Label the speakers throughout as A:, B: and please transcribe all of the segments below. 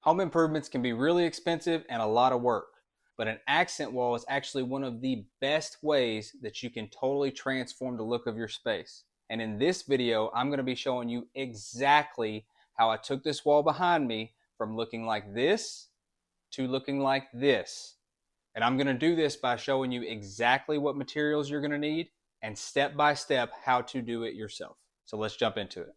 A: Home improvements can be really expensive and a lot of work, but an accent wall is actually one of the best ways that you can totally transform the look of your space. And in this video, I'm going to be showing you exactly how I took this wall behind me from looking like this to looking like this. And I'm going to do this by showing you exactly what materials you're going to need and step by step how to do it yourself. So let's jump into it.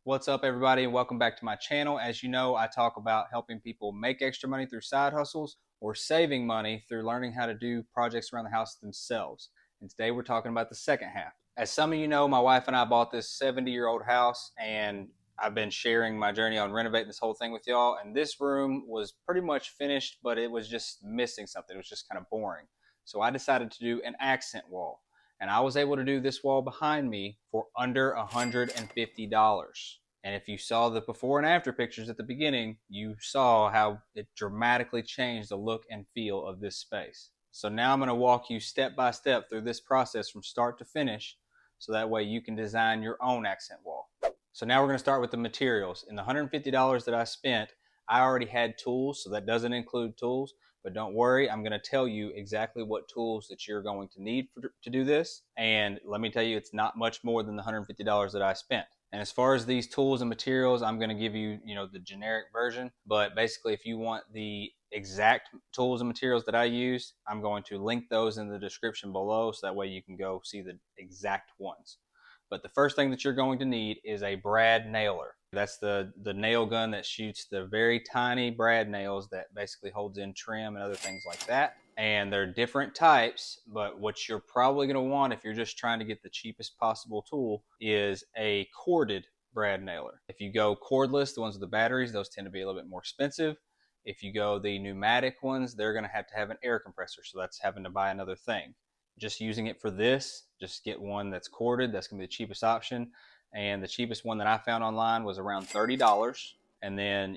A: What's up, everybody, and welcome back to my channel. As you know, I talk about helping people make extra money through side hustles or saving money through learning how to do projects around the house themselves. And today we're talking about the second half. As some of you know, my wife and I bought this 70-year-old house, and I've been sharing my journey on renovating this whole thing with y'all. And this room was pretty much finished, but it was just missing something. It was just kind of boring. So I decided to do an accent wall. And I was able to do this wall behind me for under $150. And if you saw the before and after pictures at the beginning, you saw how it dramatically changed the look and feel of this space. So now I'm going to walk you step by step through this process from start to finish, so that way you can design your own accent wall. So now we're going to start with the materials. In the $150 that I spent, I already had tools, so that doesn't include tools. But don't worry, I'm going to tell you exactly what tools that you're going to need to do this. And let me tell you, it's not much more than the $150 that I spent. And as far as these tools and materials, I'm going to give you, the generic version. But basically, if you want the exact tools and materials that I use, I'm going to link those in the description below, so that way you can go see the exact ones. But the first thing that you're going to need is a brad nailer. That's the nail gun that shoots the very tiny brad nails that basically holds in trim and other things like that. And there are different types, but what you're probably going to want if you're just trying to get the cheapest possible tool is a corded brad nailer. If you go cordless, the ones with the batteries, those tend to be a little bit more expensive. If you go the pneumatic ones, they're going to have an air compressor, so that's having to buy another thing. Just using it for this, just get one that's corded. That's going to be the cheapest option. And the cheapest one that I found online was around $30. And then,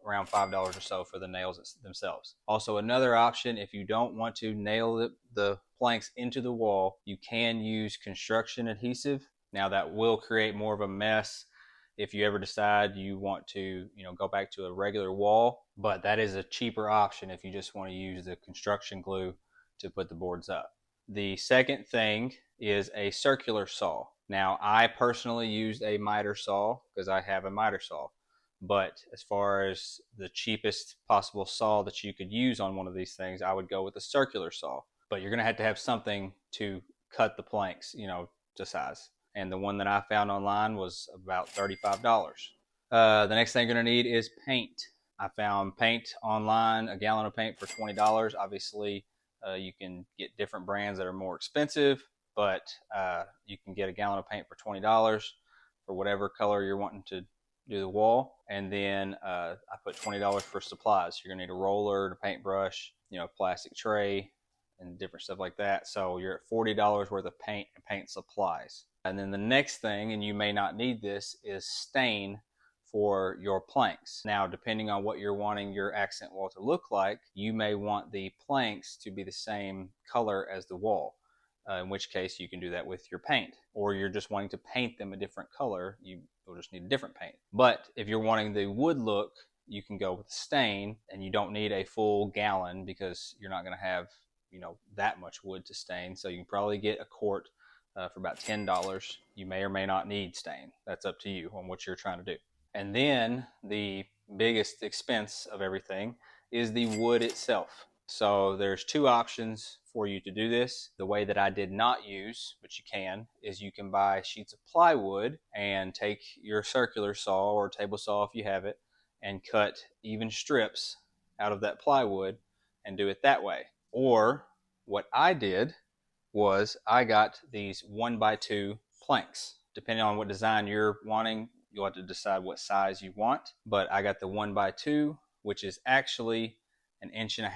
A: around $5 or so for the nails themselves. Also, another option, if you don't want to nail the planks into the wall, you can use construction adhesive. Now, that will create more of a mess if you ever decide you want to, go back to a regular wall. But that is a cheaper option if you just want to use the construction glue to put the boards up. The second thing is a circular saw. Now, I personally used a miter saw because I have a miter saw. But as far as the cheapest possible saw that you could use on one of these things, I would go with a circular saw. But you're going to have something to cut the planks, to size. And the one that I found online was about $35. The next thing you're going to need is paint. I found paint online, a gallon of paint for $20. Obviously, you can get different brands that are more expensive, but you can get a gallon of paint for $20 for whatever color you're wanting to do the wall. And then I put $20 for supplies. You're gonna need a roller, a paintbrush, plastic tray, and different stuff like that. So you're at $40 worth of paint and paint supplies. And then the next thing, and you may not need this, is stain for your planks. Now, depending on what you're wanting your accent wall to look like, you may want the planks to be the same color as the wall, in which case you can do that with your paint. Or you're just wanting to paint them a different color, you will just need a different paint. But if you're wanting the wood look, you can go with stain, and you don't need a full gallon because you're not going to have that much wood to stain. So you can probably get a quart for about $10. You may or may not need stain. That's up to you on what you're trying to do. And then the biggest expense of everything is the wood itself. So there's two options for you to do this. The way that I did not use, but you can, is you can buy sheets of plywood and take your circular saw or table saw if you have it and cut even strips out of that plywood and do it that way. Or what I did was I got these 1x2 planks. Depending on what design you're wanting, you'll have to decide what size you want. But I got the 1x2, which is actually 1.5 inches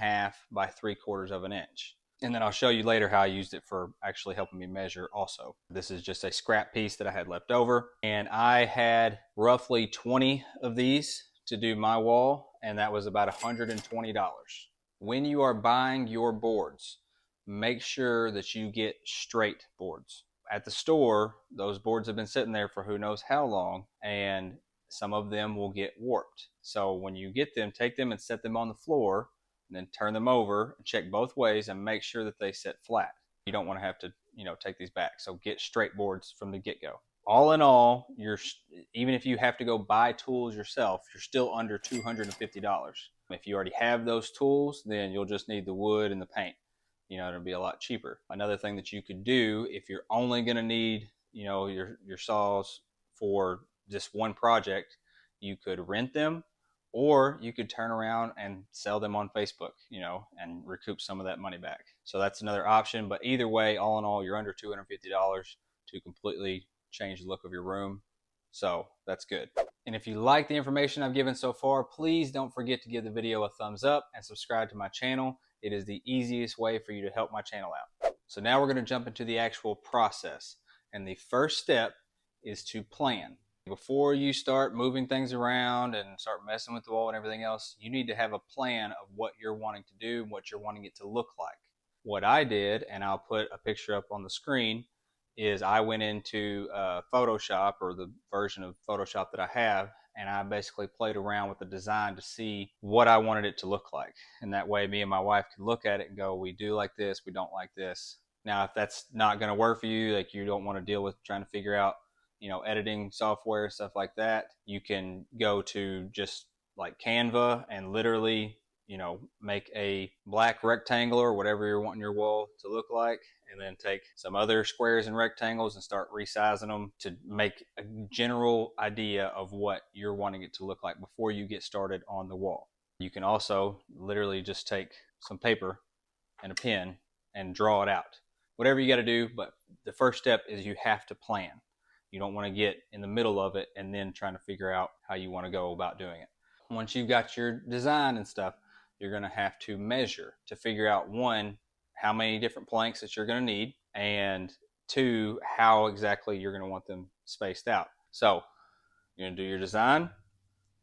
A: by 3/4 of an inch. And then I'll show you later how I used it for actually helping me measure also. This is just a scrap piece that I had left over. And I had roughly 20 of these to do my wall, and that was about $120. When you are buying your boards, make sure that you get straight boards. At the store, those boards have been sitting there for who knows how long, and some of them will get warped. So when you get them, take them and set them on the floor, and then turn them over and check both ways and make sure that they set flat. You don't want to have to, take these back. So get straight boards from the get-go. All in all, even if you have to go buy tools yourself, you're still under $250. If you already have those tools, then you'll just need the wood and the paint. It'll be a lot cheaper. Another thing that you could do, if you're only going to need, your saws for just one project, you could rent them, or you could turn around and sell them on Facebook, and recoup some of that money back. So that's another option. But either way, all in all, you're under $250 to completely change the look of your room. So that's good. And if you like the information I've given so far, please don't forget to give the video a thumbs up and subscribe to my channel. It is the easiest way for you to help my channel out. So now we're going to jump into the actual process. And the first step is to plan. Before you start moving things around and start messing with the wall and everything else, you need to have a plan of what you're wanting to do and what you're wanting it to look like. What I did, and I'll put a picture up on the screen, is I went into Photoshop, or the version of Photoshop that I have, and I basically played around with the design to see what I wanted it to look like. And that way me and my wife could look at it and go, we do like this, we don't like this. Now, if that's not going to work for you, like you don't want to deal with trying to figure out, editing software, stuff like that, you can go to just like Canva and literally, make a black rectangle or whatever you're wanting your wall to look like, and then take some other squares and rectangles and start resizing them to make a general idea of what you're wanting it to look like before you get started on the wall. You can also literally just take some paper and a pen and draw it out. Whatever you got to do, but the first step is you have to plan. You don't want to get in the middle of it and then trying to figure out how you want to go about doing it. Once you've got your design and stuff, you're going to have to measure to figure out, one, how many different planks that you're going to need, and two, how exactly you're going to want them spaced out. So you're going to do your design,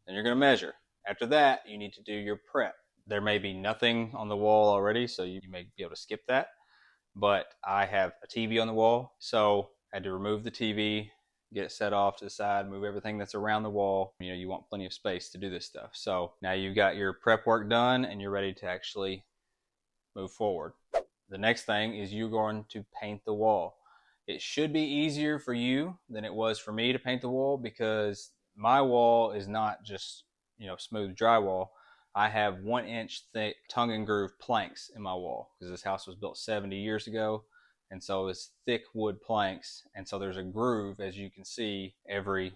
A: then you're going to measure. After that, you need to do your prep. There may be nothing on the wall already, so you may be able to skip that. But I have a TV on the wall, so I had to remove the TV, get it set off to the side, move everything that's around the wall. You want plenty of space to do this stuff. So now you've got your prep work done and you're ready to actually move forward. The next thing is you're going to paint the wall. It should be easier for you than it was for me to paint the wall, because my wall is not just, smooth drywall. I have 1-inch thick tongue and groove planks in my wall, because this house was built 70 years ago. And so it's thick wood planks. And so there's a groove, as you can see, every,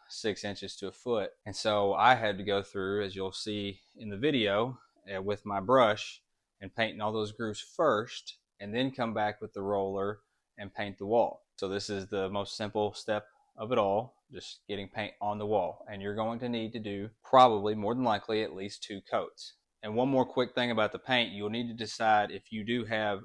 A: 6 inches to a foot. And so I had to go through, as you'll see in the video, with my brush and painting all those grooves first, and then come back with the roller and paint the wall. So this is the most simple step of it all, just getting paint on the wall. And you're going to need to do probably, more than likely, at least 2 coats. And one more quick thing about the paint, you'll need to decide if you do have,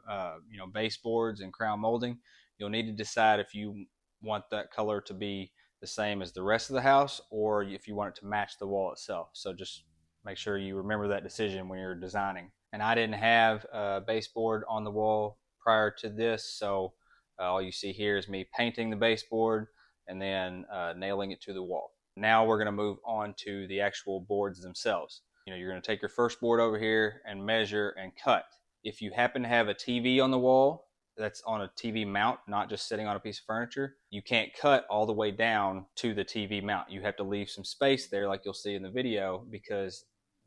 A: baseboards and crown molding, you'll need to decide if you want that color to be the same as the rest of the house, or if you want it to match the wall itself. So just make sure you remember that decision when you're designing. And I didn't have a baseboard on the wall prior to this, so all you see here is me painting the baseboard and then nailing it to the wall. Now we're going to move on to the actual boards themselves. You're going to take your first board over here and measure and cut. If you happen to have a TV on the wall that's on a TV mount, not just sitting on a piece of furniture, you can't cut all the way down to the TV mount. You have to leave some space there, like you'll see in the video, because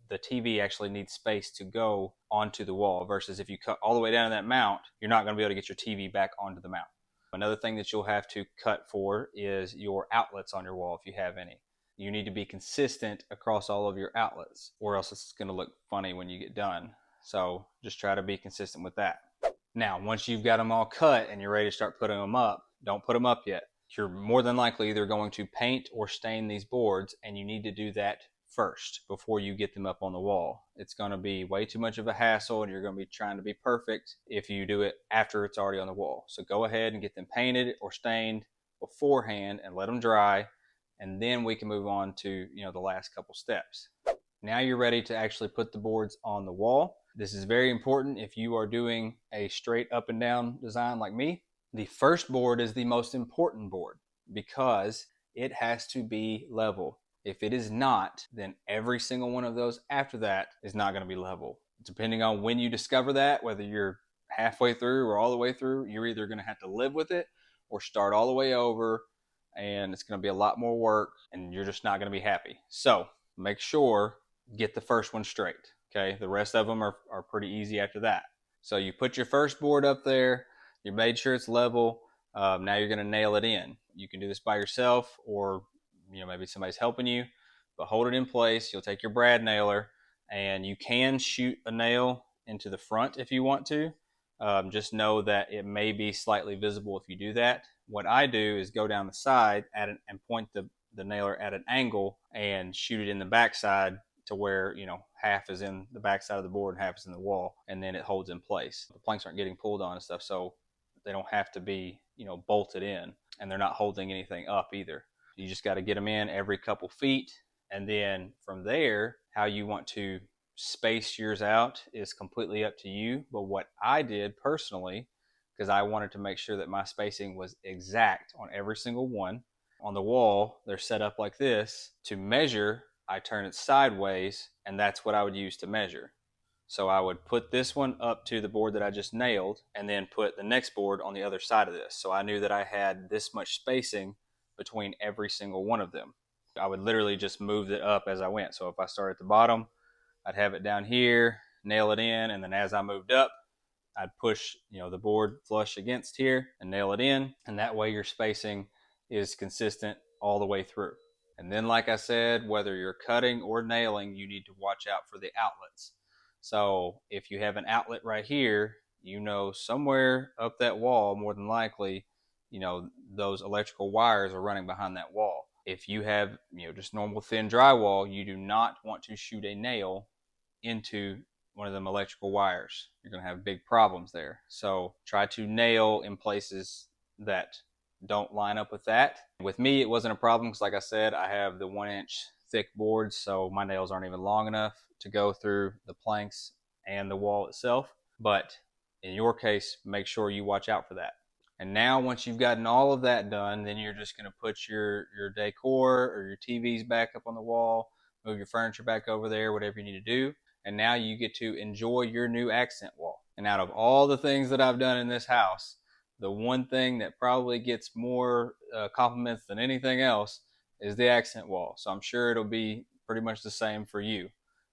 A: the TV actually needs space to go onto the wall, versus if you cut all the way down to that mount, you're not going to be able to get your TV back onto the mount. Another thing that you'll have to cut for is your outlets on your wall, if you have any. You need to be consistent across all of your outlets, or else it's going to look funny when you get done. So just try to be consistent with that. Now, once you've got them all cut and you're ready to start putting them up, don't put them up yet. You're more than likely either going to paint or stain these boards, and you need to do that first before you get them up on the wall. It's going to be way too much of a hassle, and you're going to be trying to be perfect if you do it after it's already on the wall. So go ahead and get them painted or stained beforehand and let them dry. And then we can move on to, the last couple steps. Now you're ready to actually put the boards on the wall. This is very important if you are doing a straight up and down design like me. The first board is the most important board because it has to be level. If it is not, then every single one of those after that is not going to be level. Depending on when you discover that, whether you're halfway through or all the way through, you're either going to have to live with it or start all the way over, and it's going to be a lot more work and you're just not going to be happy. So make sure get the first one straight. Okay, the rest of them are pretty easy after that. So you put your first board up there, you made sure it's level. Now you're going to nail it in. You can do this by yourself, or maybe somebody's helping you, but hold it in place. You'll take your brad nailer, and you can shoot a nail into the front if you want to. Just know that it may be slightly visible if you do that. What I do is go down the side and point the nailer at an angle and shoot it in the backside to where half is in the backside of the board and half is in the wall, and then it holds in place. The planks aren't getting pulled on and stuff, so they don't have to be bolted in, and they're not holding anything up either. You just got to get them in every couple feet, and then from there, how you want to space yours out is completely up to you. But what I did personally, because I wanted to make sure that my spacing was exact on every single one, on the wall they're set up like this. To measure, I turn it sideways, and that's what I would use to measure. So I would put this one up to the board that I just nailed, and then put the next board on the other side of this. So I knew that I had this much spacing between every single one of them. I would literally just move it up as I went. So if I start at the bottom, I'd have it down here, nail it in, and then as I moved up, I'd push the board flush against here and nail it in, and that way your spacing is consistent all the way through. And then, like I said, whether you're cutting or nailing, you need to watch out for the outlets. So if you have an outlet right here, somewhere up that wall, more than likely, those electrical wires are running behind that wall. If you have, just normal thin drywall, you do not want to shoot a nail into one of them electrical wires. You're going to have big problems there. So try to nail in places that don't line up with that. With me, it wasn't a problem because, like I said, I have the 1-inch thick boards, so my nails aren't even long enough to go through the planks and the wall itself. But in your case, make sure you watch out for that. And now once you've gotten all of that done, then you're just going to put your decor or your TVs back up on the wall, move your furniture back over there, whatever you need to do. And now you get to enjoy your new accent wall. And out of all the things that I've done in this house, the one thing that probably gets more compliments than anything else is the accent wall. So I'm sure it'll be pretty much the same for you.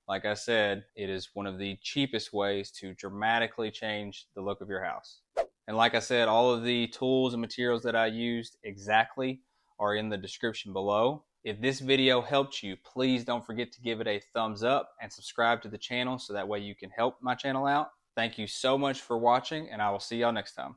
A: Like I said, it is one of the cheapest ways to dramatically change the look of your house. And like I said, all of the tools and materials that I used exactly are in the description below. If this video helped you, please don't forget to give it a thumbs up and subscribe to the channel so that way you can help my channel out. Thank you so much for watching, and I will see y'all next time.